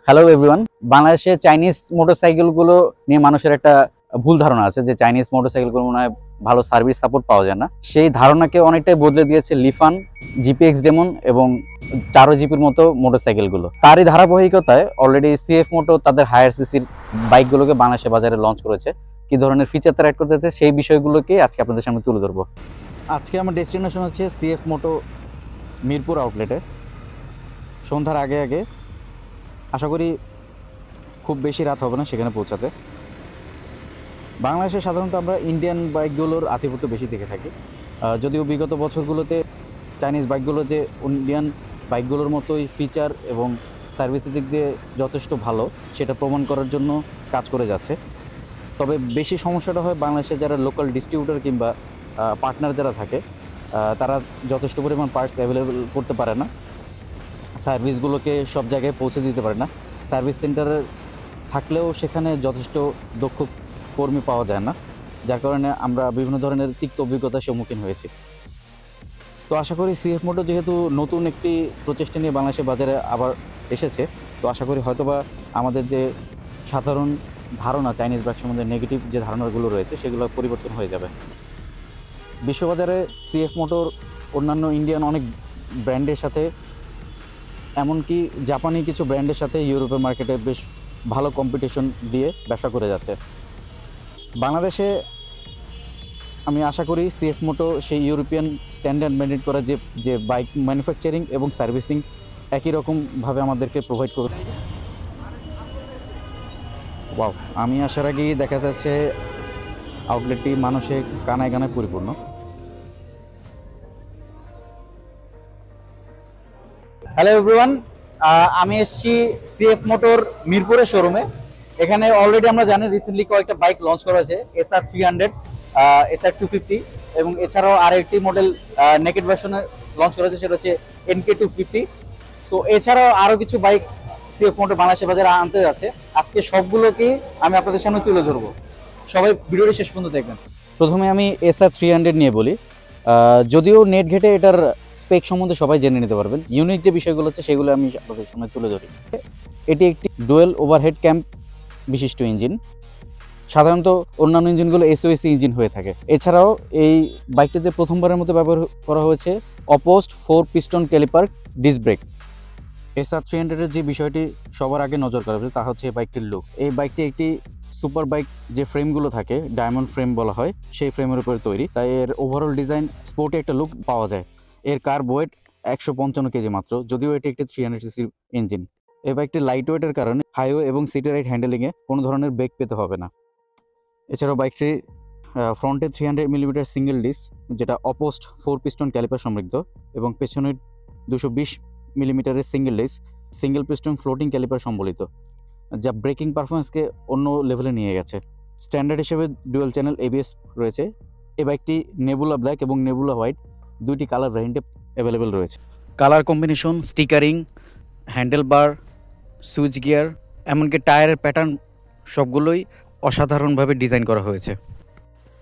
Hello everyone. বাংলাদেশে Chinese মোটরসাইকেলগুলো নিয়ে মানুষের একটা ভুল ধারণা আছে যে চাইনিজ মোটরসাইকেলগুলো মনে হয় ভালো সার্ভিস সাপোর্ট পাওয়া যায় না। সেই ধারণাকে অনেকটাই বদলে দিয়েছে লিফান, জিপিএক্স ডেমন এবং টারো জিপির মতো মোটরসাইকেলগুলো। তারই ধারাবাহিকতায় অলরেডি সিএফ মোটো তাদের হায়ার সিসির বাইকগুলোকে বাংলাদেশের বাজারে লঞ্চ করেছে। কি ধরনের ফিচার তারা অ্যাড করতেছে সেই বিষয়গুলোকে আজকে আপনাদের সামনে তুলে ধরবো। আজকে আমার ডেস্টিনেশন হচ্ছে সিএফ মোটো মিরপুর আউটলেটে। সন্ধ্যার আগে আগে আশা করি খুব বেশি রাত হবে না সেখানে পৌঁছাতে। বাংলাদেশে সাধারণত আমরা ইন্ডিয়ান বাইকগুলোর আধিপত্য বেশি দেখে থাকি, যদিও বিগত বছরগুলোতে চাইনিজ বাইকগুলো যে ইন্ডিয়ান বাইকগুলোর মতোই ফিচার এবং সার্ভিসের দিক দিয়ে যথেষ্ট ভালো সেটা প্রমাণ করার জন্য কাজ করে যাচ্ছে। তবে বেশি সমস্যাটা হয় বাংলাদেশে যারা লোকাল ডিস্ট্রিবিউটর কিংবা পার্টনার যারা থাকে, তারা যথেষ্ট পরিমাণ পার্টস অ্যাভেলেবেল করতে পারে না, সার্ভিসগুলোকে সব জায়গায় পৌঁছে দিতে পারে না। সার্ভিস সেন্টারে থাকলেও সেখানে যথেষ্ট দক্ষ কর্মী পাওয়া যায় না, যার কারণে আমরা বিভিন্ন ধরনের তিক্ত অভিজ্ঞতার সম্মুখীন হয়েছি। তো আশা করি সিএফ মোটো যেহেতু নতুন একটি প্রচেষ্টা নিয়ে বাংলাদেশের বাজারে আবার এসেছে, তো আশা করি হয়তোবা আমাদের যে সাধারণ ধারণা চাইনিজ বাইক সম্বন্ধে নেগেটিভ যে ধারণাগুলো রয়েছে সেগুলো পরিবর্তন হয়ে যাবে। বিশ্ববাজারে সিএফ মোটোর অন্যান্য ইন্ডিয়ান অনেক ব্র্যান্ডের সাথে, এমনকি জাপানি কিছু ব্র্যান্ডের সাথে ইউরোপের মার্কেটে বেশ ভালো কম্পিটিশন দিয়ে ব্যবসা করে যাচ্ছে। বাংলাদেশে আমি আশা করি সিএফ মোটো সেই ইউরোপিয়ান স্ট্যান্ডার্ড মেনটেন করা যে বাইক ম্যানুফ্যাকচারিং এবং সার্ভিসিং একই রকমভাবে আমাদেরকে প্রোভাইড করবে। ওয়াও, আমি আসার আগেই দেখা যাচ্ছে আউটলেটটি মানুষে কানায় কানায় পরিপূর্ণ। হ্যালো এভরিওয়ান, আমি এসেছি সিএফ মোটর মিরপুরের শোরুমে। এখানে অলরেডি আমরা জানি রিসেন্টলি কয়েকটা বাইক লঞ্চ করা হয়েছে, SR300, SR250 এবং এছাড়াও আরেকটি মডেল নেকেড ভার্সনে লঞ্চ করা হয়েছে, সেটা হচ্ছে NK250। সো এছাড়াও আরও কিছু বাইক সিএফ মোটর বাংলাদেশের বাজারে আনতে যাচ্ছে। আজকে সবগুলোকেই আমি আপনাদের সামনে তুলে ধরবো, সবাই ভিডিওটি শেষ পর্যন্ত দেখবেন। প্রথমে আমি SR300 নিয়ে বলি। যদিও নেট ঘেটে এটার স্পেক সম্বন্ধে সবাই জেনে নিতে পারবেন, ইউনিক যে বিষয়গুলো আছে সেগুলো আমি আপনাদের সামনে তুলে ধরি। এটি একটি ডুয়েল ওভারহেড ক্যাম্প বিশিষ্ট ইঞ্জিন। সাধারণত অন্যান্য ইঞ্জিনগুলো এসওএসি ইঞ্জিন হয়ে থাকে। এছাড়াও এই বাইকটিতে প্রথমবারের মতো ব্যবহার করা হয়েছে অপোস্ট 4 পিস্টন ক্যালিপার ডিস্ক ব্রেক। SR300-এর যে বিষয়টি সবার আগে নজর করা হয়েছে তা হচ্ছে এই বাইকটির লুক। এই বাইকটি একটি সুপার বাইক যে ফ্রেমগুলো থাকে, ডায়মন্ড ফ্রেম বলা হয়, সেই ফ্রেমের উপরে তৈরি, তাই এর ওভারঅল ডিজাইন স্পোর্টি একটা লুক পাওয়া যায়। এর কার্ব ওয়েট 155 কেজি মাত্র, যদিও এটি একটি 300cc ইঞ্জিন। এই বাইকটি লাইট ওয়েটের কারণে হাইওয়ে এবং সিটি রাইড হ্যান্ডেলিংয়ে কোনো ধরনের ব্রেক পেতে হবে না। এছাড়াও বাইকটি ফ্রন্টে 300 মিলিমিটার সিঙ্গেল ডিস্ক, যেটা অপোস্ট 4 পিস্টন ক্যালিপার সমৃদ্ধ, এবং পেছনে 220 মিলিমিটারের single disc single piston floating caliper সম্বলিত, যা ব্রেকিং পারফরমেন্সকে অন্য লেভেলে নিয়ে গেছে। স্ট্যান্ডার্ড হিসেবে ডুয়েল চ্যানেল ABS রয়েছে। এই বাইকটি নেবুলা ব্ল্যাক এবং নেবুলা হোয়াইট দুইটি কালার ভ্যারিয়েন্টে অ্যাভেলেবেল রয়েছে। কালার কম্বিনেশন, স্টিকারিং, হ্যান্ডেল বার, সুইচ গিয়ার, এমনকি টায়ারের প্যাটার্ন সবগুলোই অসাধারণভাবে ডিজাইন করা হয়েছে।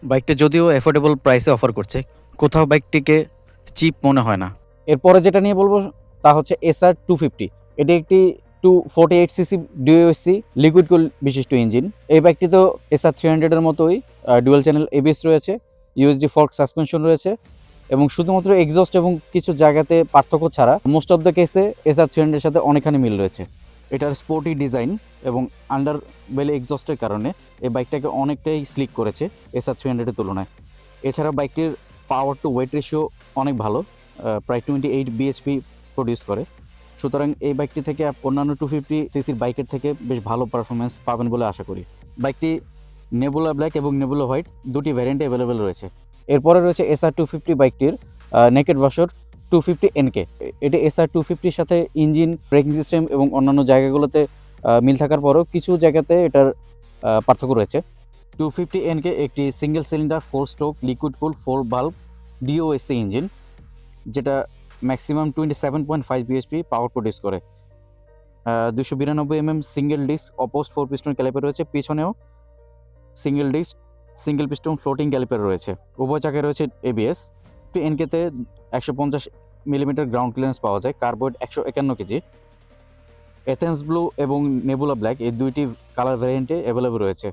বাইকটি যদিও অ্যাফোর্ডেবল প্রাইসে অফার করছে, কোথাও বাইকটিকে চিপ মনে হয় না। এরপরে যেটা নিয়ে বলবো তা হচ্ছে SR250। এটি একটি 248cc ডিওএসসি লিকুইড কুল বিশিষ্ট ইঞ্জিন। এই বাইকটিতেও SR300-এর মতোই ডুয়েল চ্যানেল ABS রয়েছে, USD ফর্ক সাসপেনশন রয়েছে, এবং শুধুমাত্র এক্সস্ট এবং কিছু জায়গাতে পার্থক্য ছাড়া মোস্ট অফ দ্য কেসে SR300-এর সাথে অনেকখানি মিল রয়েছে। এটার স্পোর্টি ডিজাইন এবং আন্ডার বেলে এক্সস্টের কারণে এই বাইকটাকে অনেকটাই স্লিক করেছে SR300-এর তুলনায়। এছাড়া বাইকটির পাওয়ার টু ওয়েট রেশিও অনেক ভালো, প্রায় 28 bhp প্রডিউস করে। সুতরাং এই বাইকটি থেকে অন্যান্য 250cc বাইকের থেকে বেশ ভালো পারফরমেন্স পাবেন বলে আশা করি। বাইকটি নেবুলা ব্ল্যাক এবং নেবুলা হোয়াইট দুটি ভ্যারিয়েন্টে অ্যাভেলেবেল রয়েছে। এরপরে রয়েছে SR250 বাইকটির নেকেড ভার্সন 250 NK। এটি SR250-র সাথে ইঞ্জিন, ব্রেকিং সিস্টেম এবং অন্যান্য জায়গাগুলোতে মিল থাকার পরেও কিছু জায়গাতে এটার পার্থক্য রয়েছে। 250 NK একটি single cylinder 4 stroke liquid cool 4 valve DOHC engine, যেটা ম্যাক্সিমাম 27.5 bhp পাওয়ার প্রডিউস করে। 292 mm single disc opposed 4 piston caliper রয়েছে, পিছনেও single disc single piston floating caliper রয়েছে, উভয় চাকায় রয়েছে ABS। NK-তে 150 মিলিমিটার গ্রাউন্ড ক্লিয়ারেন্স পাওয়া যায়, curb weight 151 kg. Athens blue এবং নেবুলা ব্ল্যাক এই দুইটি কালার ভ্যারিয়েন্টে অ্যাভেলেবল রয়েছে।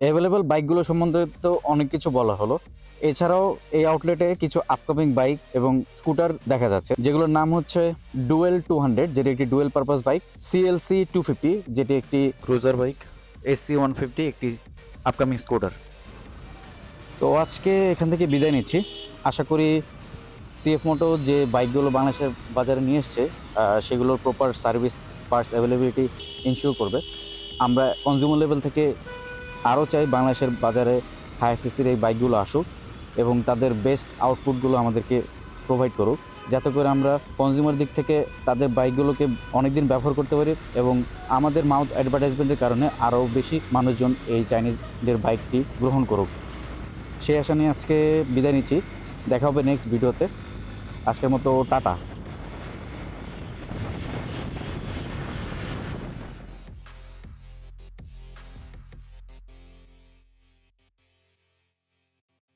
অ্যাভেলেবল বাইকগুলো সম্বন্ধে তো অনেক কিছু বলা হলো, এছাড়াও এই আউটলেটে কিছু আপকামিং বাইক এবং স্কুটার দেখা যাচ্ছে, যেগুলোর নাম হচ্ছে ডুয়েল 200, যেটি একটি ডুয়েল পারপাস বাইক, সিএলসি 250 যেটি একটি ক্রুজার বাইক, এসসি 150 একটি আপকামিং স্কুটার। তো আজকে এখান থেকে বিদায় নিচ্ছি। আশা করি সিএফ মোটো যে বাইকগুলো বাংলাদেশের বাজারে নিয়ে এসছে সেগুলোর proper service, parts availability ensure করবে। আমরা কনজিউমার লেভেল থেকে আরও চাই বাংলাদেশের বাজারে হায়ার সিসির এই বাইকগুলো আসুক এবং তাদের বেস্ট আউটপুটগুলো আমাদেরকে প্রোভাইড করুক, যাতে করে আমরা কনজিউমার দিক থেকে তাদের বাইকগুলোকে অনেক দিন ব্যবহার করতে পারি এবং আমাদের মাউথ অ্যাডভার্টাইজমেন্টের কারণে আরও বেশি মানুষজন এই চাইনিজদের বাইকটি গ্রহণ করুক। সেই আশা নিয়ে আজকে বিদায় নিচ্ছি। দেখা হবে নেক্সট ভিডিওতে। আজকের মতো টাটা।